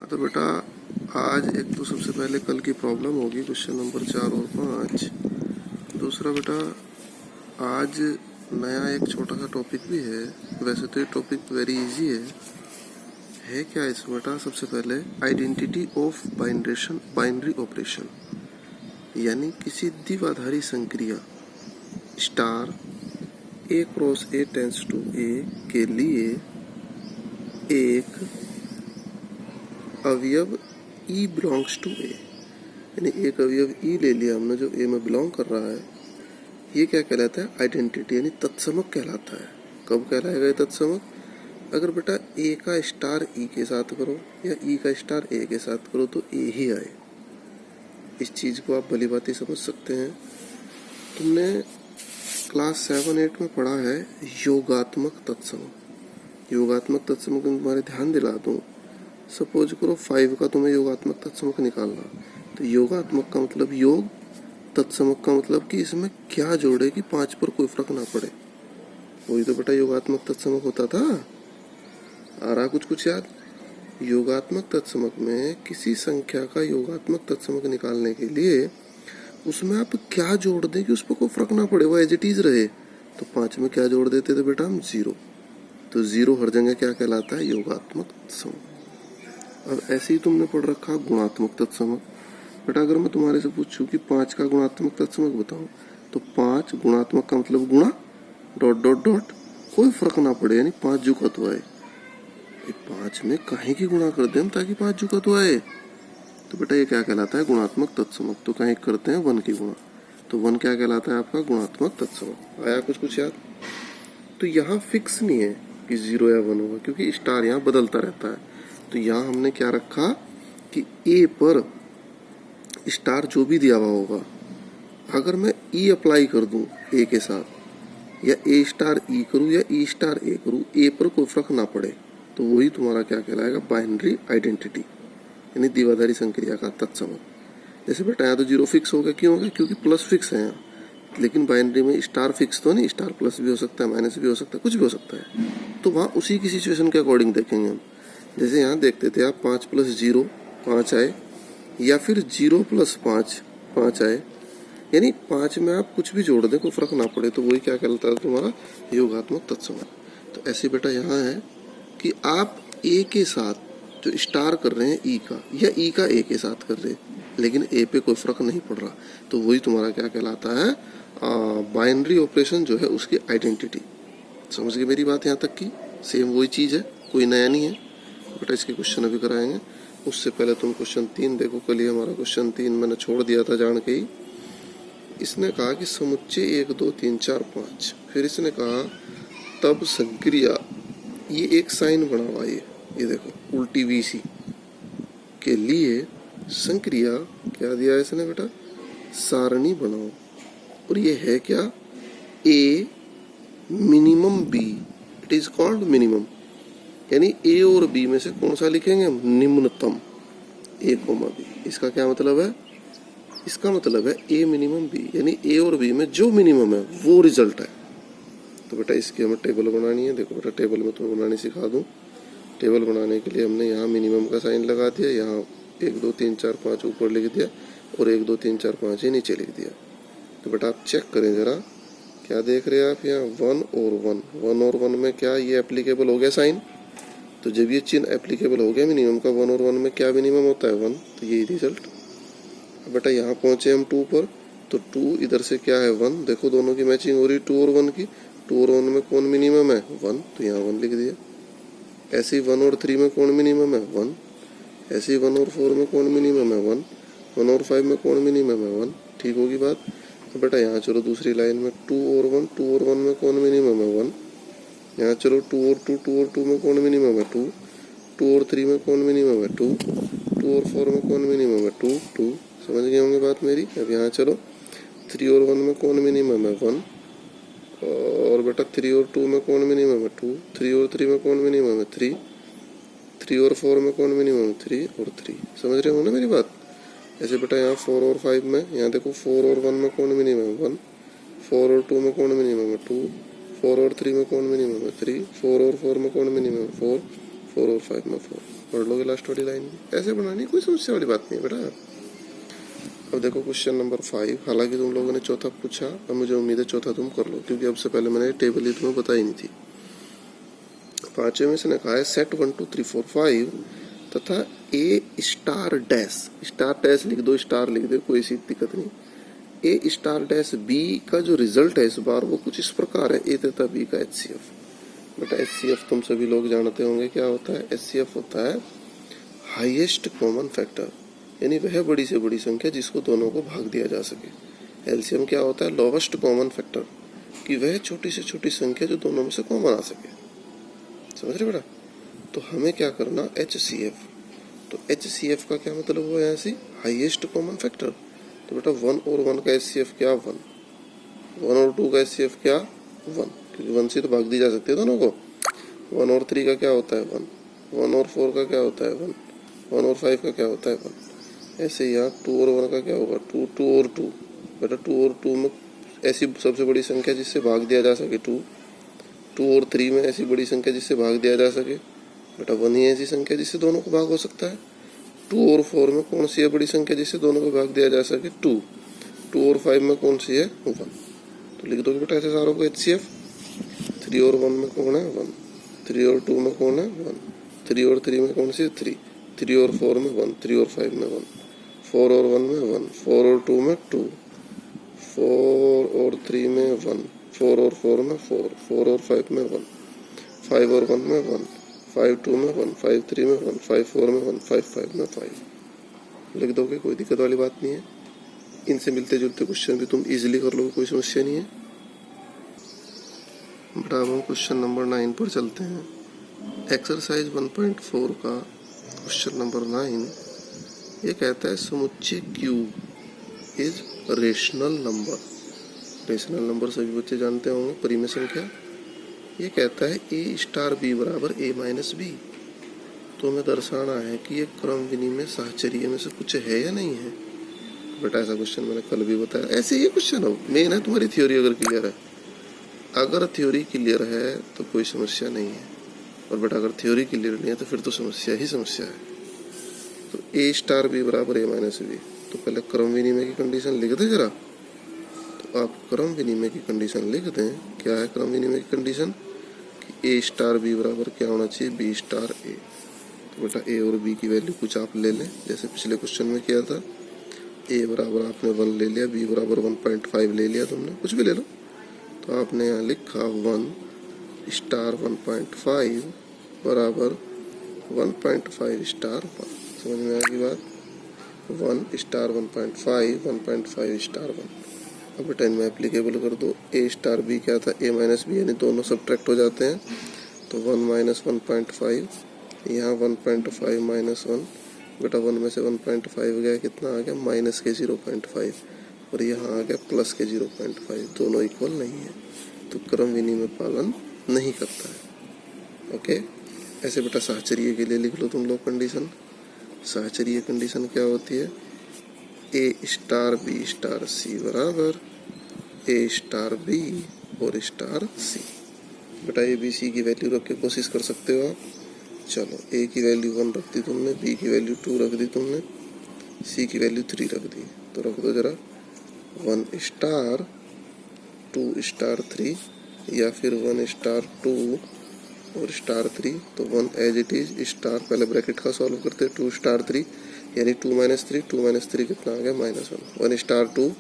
तो बेटा आज एक तो सबसे पहले कल की प्रॉब्लम होगी क्वेश्चन नंबर 4 और 5। दूसरा बेटा आज नया एक छोटा सा टॉपिक भी है। वैसे तो ये टॉपिक वेरी इजी है क्या इसमें बेटा? सबसे पहले आइडेंटिटी ऑफ बाइनरी ऑपरेशन, यानी किसी द्विआधारी संक्रिया star A cross A tends to A के लिए एक अवयव E बिलोंग्स टू ए, यानी एक अवयव E ले लिया हमने जो A में बिलोंग कर रहा है। ये क्या कहलाता है? आइडेंटिटी, यानी तत्समक कहलाता है। कब कहलाएगा ये तत्समक? अगर बेटा A का स्टार E के साथ करो या E का स्टार A के साथ करो तो A ही आए। इस चीज को आप भली भांति समझ सकते हैं। तुमने क्लास 7-8 में पढ़ा है योगात्मक तत्समक। योगात्मक तत्समक में तुम्हारे ध्यान दिला दूं, सपोज करो 5 का तुम्हें योगात्मक तत्समक निकालना, तो योगात्मक का मतलब योग, तत्समक का मतलब कि इसमें क्या जोड़े कि 5 पर कोई फर्क ना पड़े। वही तो बेटा योगात्मक तत्समक होता था। आ रहा कुछ याद? योगात्मक तत्समक में किसी संख्या का योगात्मक तत्समक निकालने के लिए उसमें आप क्या जोड़ दें कि उस पर कोई फर्क ना पड़े, वो एज इट इज रहे। तो 5 में क्या जोड़ देते थे बेटा हम? 0। तो 0 हर जगह क्या कहलाता है? योगात्मक तत्समक। अब ऐसे ही तुमने पढ़ रखा गुणात्मक तत्समक। बेटा अगर मैं तुम्हारे से पूछूं कि 5 का गुणात्मक तत्समक बताओ, तो 5 गुणात्मक का मतलब गुणा डॉट डॉट डॉट, कोई फर्क ना पड़े, यानी 5 जुका तो आए। 5 में काहे की गुणा कर दे हम ताकि 5 जुका तो आए। तो बेटा ये क्या कहलाता है? गुणात्मक तत्समक। तो कहीं करते हैं 1 की गुणा, तो 1 क्या कहलाता है आपका? गुणात्मक तत्समक। आया कुछ याद? तो यहाँ फिक्स नहीं है कि 0 या 1 होगा, क्योंकि स्टार यहाँ बदलता रहता है। तो यहाँ हमने क्या रखा कि ए पर स्टार जो भी दिया हुआ होगा, अगर मैं ई अप्लाई कर दूं ए के साथ, या ए स्टार ई करूं या ई स्टार ए करूं, ए पर कोई फर्क ना पड़े, तो वही तुम्हारा क्या कहलाएगा? बाइनरी आइडेंटिटी, यानी द्विआधारी संक्रिया का तत्समक। जैसे बेटा यहाँ तो 0 फिक्स हो गया। क्यों हो गया? क्योंकि प्लस फिक्स है यहाँ, लेकिन बाइनरी में स्टार फिक्स तो नहीं, स्टार प्लस भी हो सकता है, माइनस भी हो सकता है, कुछ भी हो सकता है। तो वहाँ उसी की सिचुएशन के अकॉर्डिंग देखेंगे हम। जैसे यहाँ देखते थे आप 5 + 0 5 आए, या फिर 0 + 5 5 आए, यानी 5 में आप कुछ भी जोड़ दें कोई फर्क ना पड़े, तो वही क्या कहलाता है तुम्हारा? योगात्मक तत्समक। तो ऐसे बेटा यहाँ है कि आप ए के साथ जो स्टार कर रहे हैं ई का, या ई का ए के साथ कर रहे हैं, लेकिन ए पे कोई फर्क नहीं पड़ रहा, तो वही तुम्हारा क्या कहलाता है? बाइनरी ऑपरेशन जो है उसकी आइडेंटिटी। समझ गए मेरी बात यहाँ तक की? सेम वही चीज है, कोई नया नहीं है बेटा। इसके क्वेश्चन अभी कराएंगे। उससे पहले तुम क्वेश्चन 3 देखो। कल ही हमारा क्वेश्चन 3 मैंने छोड़ दिया था जान के ही। इसने कहा कि समुच्चय 1 2 3 4 5, फिर इसने कहा तब संक्रिया, ये एक साइन बना हुआ है, ये देखो उल्टी VC के लिए संक्रिया क्या दिया है इसने बेटा? सारणी बनाओ। और ये है क्या? A minimum B, it is called minimum, यानी A और B में से कौन सा लिखेंगे हम? निम्नतम। A, B। इसका क्या मतलब है? इसका मतलब है A मिनिमम B, यानी A और B में जो मिनिमम है वो रिजल्ट है। तो बेटा इसकी हमें टेबल बनानी है। देखो बेटा टेबल में तुम्हें बनानी सिखा दूं। टेबल बनाने के लिए हमने यहाँ मिनिमम का साइन लगा दिया, यहाँ 1 2 3 4 5 ऊपर लिख दिया, और 1 2 3 4 5 ही नीचे लिख दिया। तो बेटा आप चेक करें जरा, क्या देख रहे हैं आप यहाँ? 1 और 1, 1 और 1 में क्या ये एप्लीकेबल हो गया साइन? तो जब ये चिन्ह एप्लीकेबल हो गया मिनिमम का, 1 और 1 में क्या मिनिमम होता है? 1। तो यही रिजल्ट। अब बेटा यहाँ पहुंचे हम 2 पर, तो 2 इधर से क्या है? 1। देखो दोनों की मैचिंग हो रही, 2 और 1 की। 2 और 1 में कौन मिनिमम है? 1, तो यहाँ 1 लिख दिया। ऐसे ही 1 और 3 में कौन मिनिमम है? 1। ऐसे ही 1 और 4 में कौन मिनिमम है? 1। 1 और 5 में कौन मिनिमम है? 1। ठीक होगी बात? तो बेटा यहाँ चलो दूसरी लाइन में 2 और 1, 2 और 1 में कौन मिनिमम है? 1। यहाँ चलो 2 और 2, 2 और 2 में कौन मिनिमम है? 2। 2 और 3 में कौन मिनिमम है? 2। 2 और 4 में कौन मिनिमम है? 2 2। समझ गए होंगे बात मेरी? अब यहाँ चलो 3 और 1 में कौन मिनिमम है? 1। और बेटा 3 और 2 में कौन मिनिमम है? 2। 3 और 3 में कौन मिनिमम है? 3। 3 और 4 में कौन मिनिमम है? 3 और 3। समझ रहे हो ना मेरी बात? ऐसे बेटा यहाँ 4 और 5 में, यहाँ देखो 4 और 1 में कौन मिनिमम है? 1। 4 और 2 में कौन मिनिमम है? 2। 4 और 3 में कौन मिनिमम है? 3। 4 और 4 में कौन मिनिमम है? 4। 4 और 5 में 4। पढ़ लोगे लास्ट वाली लाइन भी, ऐसे बनानी, कोई समस्या वाली बात नहीं है बेटा। अब देखो क्वेश्चन नंबर 5, हालांकि तुम लोगों ने चौथा पूछा, अब मुझे उम्मीद है चौथा तुम कर लो, क्योंकि अब से पहले मैंने टेबल ही तुम्हें बताई नहीं थी। 5वें में से ने कहा है सेट 1 2 3 4 5 तथा ए स्टार डैश लिख दो, स्टार लिख दो, कोई सी दिक्कत नहीं। ए स्टार डैश बी का जो रिजल्ट है इस बार वो कुछ इस प्रकार है, ए तथा बी का HCF। बेटा HCF तुम सभी लोग जानते होंगे क्या होता है। HCF होता है हाईएस्ट कॉमन फैक्टर, यानी वह बड़ी से बड़ी संख्या जिसको दोनों को भाग दिया जा सके। LCM क्या होता है, लोवेस्ट कॉमन फैक्टर, कि वह छोटी से छोटी संख्या जो दोनों में से कॉमन आ सके। समझ रहे बेटा। तो हमें क्या करना, HCF। तो HCF का क्या मतलब हुआ यहाँ से, हाईएस्ट कॉमन फैक्टर। तो बेटा 1 और 1 का HCF क्या, 1। 1 और 2 का HCF क्या, 1, क्योंकि 1 से तो भाग दी जा सकती है दोनों को। 1 और 3 का क्या होता है, 1। 1 और 4 का क्या होता है, 1। 1 और 5 का क्या होता है, 1। ऐसे यहाँ 2 और 1 का क्या होगा, 2। 2 और 2, बेटा 2 और 2 में ऐसी सबसे बड़ी संख्या जिससे भाग दिया जा सके 2। 2 और 3 में ऐसी बड़ी संख्या जिससे भाग दिया जा सके, बेटा 1 ही ऐसी संख्या जिससे दोनों को भाग हो सकता है। 2 और 4 में कौन सी है बड़ी संख्या जिससे दोनों को भाग दिया जा सके, 2। 2 और 5 में कौन सी है, 1। तो लिख दोगे बेटा ऐसे सारों को HCF। 3 और 1 में कौन है, 1। 3 और 2 में कौन है, 1। 3 और 3 में कौन सी है, 3। 3 और 4 में 1। 3 और 5 में 1। 4 और 1 में 1। 4 और 2 में 2। 4 और 3 में 1। 4 और 4 में 4। 4 और 5 में 1। 5 और 1 में 1। 5 2 में 1। 5 3 में 1। 5 4 में 1। 5 5 में 5 लिख दोगे, कोई दिक्कत वाली बात नहीं है। इनसे मिलते जुलते क्वेश्चन भी तुम इजीली कर लोगे, कोई समस्या नहीं है। बेटा अब हम क्वेश्चन नंबर 9 पर चलते हैं। एक्सरसाइज 1.4 का क्वेश्चन नंबर 9 ये कहता है समुच्चय Q is rational number. Rational number सभी बच्चे जानते होंगे, परिमेय संख्या। ये कहता है A स्टार B बराबर A माइनस B। तो हमें दर्शाना है कि ये क्रम विनिमय साहचर्य में से कुछ है या नहीं है। बेटा ऐसा क्वेश्चन मैंने कल भी बताया, ऐसे ही क्वेश्चन हो, मेन है तुम्हारी थ्योरी अगर क्लियर है। अगर थ्योरी क्लियर है तो कोई समस्या नहीं है, और बेटा अगर थ्योरी क्लियर नहीं है तो फिर तो समस्या ही समस्या है। तो A स्टार B बराबर A माइनस B, तो पहले क्रम विनिमय की कंडीशन लिख दें जरा। तो आप क्रम विनिमय की कंडीशन लिख दें। क्या है क्रम विनिमय की कंडीशन, कि A स्टार B बराबर क्या होना चाहिए, B स्टार A। तो बेटा A और B की वैल्यू कुछ आप ले लें, जैसे पिछले क्वेश्चन में किया था। A बराबर आपने 1 ले लिया, B बराबर 1.5 ले लिया तुमने, कुछ भी ले लो। तो आपने यहाँ लिखा 1 स्टार 1.5 बराबर 1.5 स्टार 1। समझ में आएगी बात। 1 स्टार 1.5, 1.5 स्टार 1। अब बेटा इनमें एप्लीकेबल कर दो। A स्टार B क्या था, A माइनस B, यानी दोनों सब्ट्रैक्ट हो जाते हैं। तो 1 माइनस 1.5, यहाँ 1.5 माइनस 1, बेटा 1 में से 1.5 गया, कितना आ गया, माइनस के 0.5, और यहाँ आ गया प्लस के 0.5। दोनों इक्वल नहीं है, तो क्रम विनिमय पालन नहीं करता है। ओके, ऐसे बेटा साहचर्य के लिए लिख लो तुम लोग कंडीशन। साहचर्य कंडीशन क्या होती है, A star B star C बराबर A स्टार B और स्टार C। बेटा A B C की वैल्यू रख के कोशिश कर सकते हो आप। चलो A की वैल्यू 1 रख दी तुमने, B की वैल्यू 2 रख दी तुमने, C की वैल्यू 3 रख दी। तो रख दो जरा 1 स्टार 2 स्टार 3, या फिर 1 स्टार 2 और स्टार 3। तो 1 एज इट इज स्टार, पहले ब्रैकेट का सॉल्व करते, 2 स्टार 3 यानी 2 माइनस 3, 2 माइनस 3 कितना आ गया, माइनस 1। 1 स्टार 2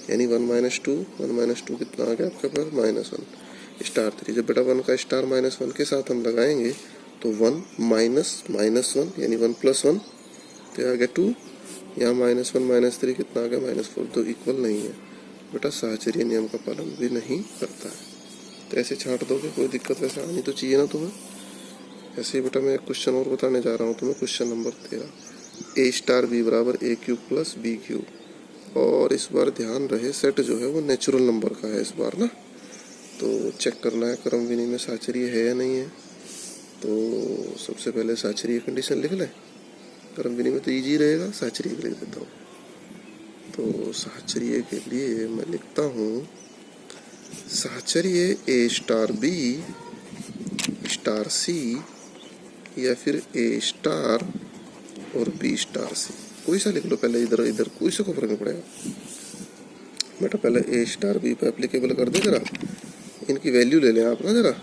यानी 1 माइनस 2, 1 माइनस 2 कितना आ गया आपके पास, माइनस 1 स्टार 3। जब बेटा 1 का स्टार माइनस 1 के साथ हम लगाएंगे तो 1 माइनस माइनस 1 यानी 1 प्लस 1, तो आ गया 2। यहाँ माइनस 1 माइनस 3 कितना आ गया, माइनस 4। तो इक्वल नहीं है, बेटा साहचर्य नियम का पालन भी नहीं करता है। तो ऐसे छांट दोगे, कोई दिक्कत वैसे आनी तो चाहिए ना तुम्हें। ऐसे ही बेटा मैं एक क्वेश्चन और बताने जा रहा हूँ तुम्हें, question number 13। A star B बराबर A cube plus B cube. और इस बार ध्यान रहे सेट जो है वो नेचुरल नंबर का है इस बार ना। तो चेक करना है क्रम विनिमय साहचर्य है या नहीं है। तो सबसे पहले साहचर्य कंडीशन लिख लें। क्रम विनिमय तो ईजी रहेगा, साहचर्य लिख देता हूँ। तो साहचर्य के लिए मैं लिखता हूँ साहचर्य A star B star C या फिर ए स्टार और बी स्टार सी, कोई सा लिख लो पहले, इधर इधर कोई सा को फर्क नहीं पड़ेगा बेटा। पहले ए स्टार बी पे एप्लीकेबल कर दे जरा, इनकी वैल्यू ले लें आप ना जरा,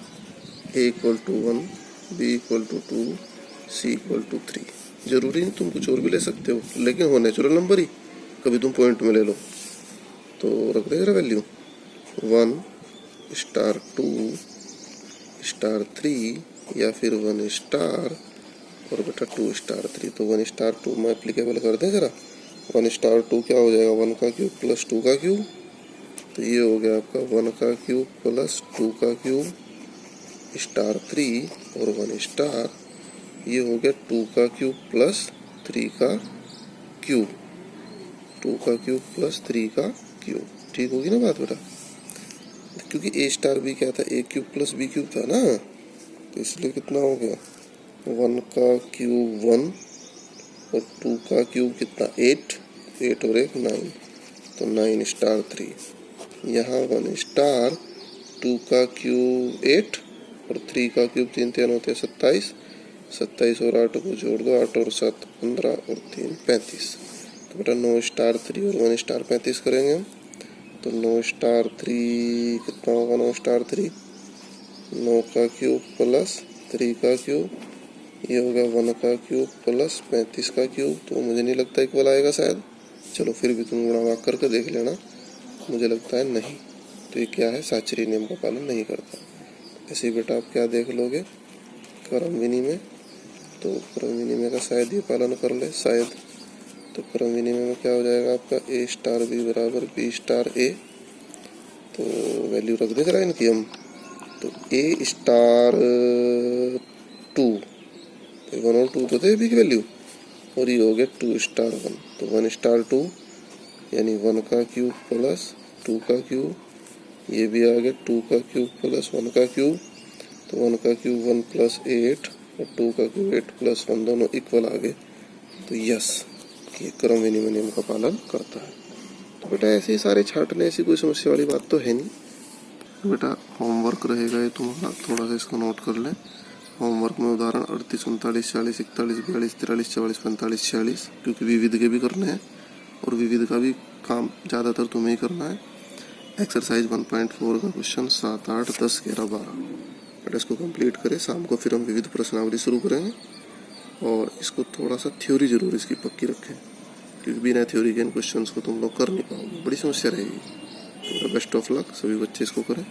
A equal to 1, B equal to 2, C equal to 3। जरूरी नहीं तुम कुछ और भी ले सकते हो, लेकिन हो नेचुरल नंबर ही, कभी तुम पॉइंट में ले लो। तो रख दे जरा वैल्यू 1 स्टार 2 स्टार 3 या फिर 1 स्टार और बेटा 2 स्टार 3। तो 1 स्टार 2 में एप्लीकेबल कर दें जरा, 1 स्टार 2 क्या हो जाएगा, 1 का क्यूब प्लस 2 का क्यूब, तो ये हो गया आपका 1 का क्यूब प्लस 2 का क्यूब स्टार 3 और 1 स्टार, ये हो गया 2 का क्यूब प्लस 3 का क्यूब, 2 का क्यूब प्लस 3 का क्यूब। ठीक होगी ना बात बेटा, क्योंकि ए स्टार भी क्या था, ए क्यूब प्लस बी क्यूब था ना, तो इसलिए कितना हो गया 1 का क्यूब 1 और 2 का क्यूब कितना 8 और 1 9, तो 9 स्टार 3। यहाँ 1 स्टार 2 का क्यूब 8 और 3 का क्यूब 3 3 होते हैं 27, 27 और 8 को जोड़ दो, 8 और 7 15 और 3 35। तो बेटा 9 स्टार 3 और 1 स्टार 35 करेंगे हम, तो 9 स्टार 3 कितना होगा, 9 स्टार 3 9 का क्यूब प्लस 3 का क्यूब, ये हो गया 1 का क्यूब प्लस 35 का क्यूब। तो मुझे नहीं लगता इक्वल आएगा शायद, चलो फिर भी तुम गुणा भाग करके देख लेना, मुझे लगता है नहीं। तो ये क्या है, साचरी नियम का पालन नहीं करता। ऐसे ही बेटा आप क्या देख लोगे, क्रम विनिमय, तो क्रम विनिमय का शायद ये पालन कर ले शायद, तो क्रम विनिमय में क्या हो जाएगा आपका ए स्टार बी बराबर बी स्टार ए। तो वैल्यू रख दे जरा इनकी हम, तो ए स्टार 2, 1 और 2 तो थे बी की वैल्यू, और ये हो गया 2 स्टार 1, तो 1 स्टार 2 यानी 1 का क्यूब प्लस 2 का क्यूब, ये भी आ गया 2 का क्यूब प्लस 1 का क्यूब, तो 1 का क्यूब 1 प्लस 8 और 2 का क्यूब 8 प्लस 1 दोनों इक्वल आ गए। तो यस, ये क्रम विनिमय नियम का पालन करता है। तो बेटा ऐसे ही सारे छांटने, ऐसी कोई समस्या वाली बात तो है नहीं। तो बेटा होमवर्क रहेगा ये तुम्हारा, थोड़ा सा इसको नोट कर लें। होमवर्क में उदाहरण 38 39 40 41 42 43 44 45 46, क्योंकि विविध के भी करने हैं और विविध का भी काम ज़्यादातर तुम्हें ही करना है। एक्सरसाइज 1.4 का क्वेश्चन 7 8 10 11 12, बेटा इसको कंप्लीट करें। शाम को फिर हम विविध प्रश्नावली शुरू करेंगे, और इसको थोड़ा सा थ्योरी जरूर इसकी पक्की रखें, क्योंकि बिना थ्योरी के इन क्वेश्चंस को तुम लोग कर नहीं पाओगे, बड़ी समस्या रहेगी। तो बेस्ट ऑफ लक, सभी बच्चे इसको करें।